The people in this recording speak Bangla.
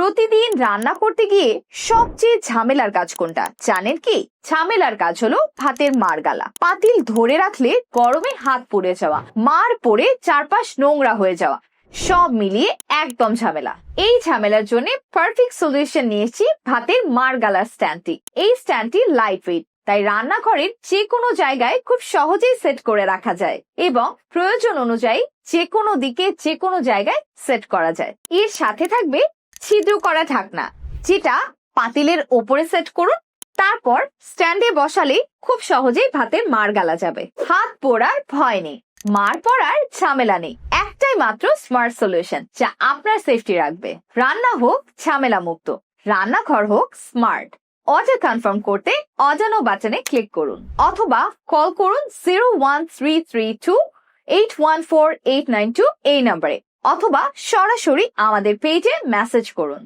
প্রতিদিন রান্না করতে গিয়ে সবচেয়ে ঝামেলার কাজ কোনটা জানেন কি? ঝামেলার কাজ হলো ভাতের মাড় গালা। পাতিল ধরে রাখলে গরমে হাত পুড়ে যাওয়া, মাড় পড়ে চারপাশ নোংরা হয়ে যাওয়া, সব মিলিয়ে একদম ঝামেলা। এই ঝামেলার জন্য পারফেক্ট সলিউশন নিয়েছি ভাতের মাড় গালার স্ট্যান্ডটি। এই স্ট্যান্ডটি লাইট ওয়েট, তাই রান্নাঘরের যে কোনো জায়গায় খুব সহজেই সেট করে রাখা যায় এবং প্রয়োজন অনুযায়ী যে কোনো দিকে যে কোনো জায়গায় সেট করা যায়। এর সাথে থাকবে ছিদ্র করা ঢাকনা, যেটা পাতিলের ওপরে সেট করুন, তারপর স্ট্যান্ডে বসালে খুব সহজেই ভাতের মাড় গালা যাবে। হাত পোড়ার ভয় নেই, মাড় পড়ার ঝামেলা নেই। একটাই মাত্র স্মার্ট সলিউশন যা আপনার সেফটি রাখবে। রান্না হোক ঝামেলা মুক্ত, রান্নাঘর হোক স্মার্ট। অর্ডার কনফার্ম করতে অজানো বাটনে ক্লিক করুন অথবা কল করুন 01332814892 এই নম্বরে, অথবা সরাসরি আমাদের পেজে মেসেজ করুন।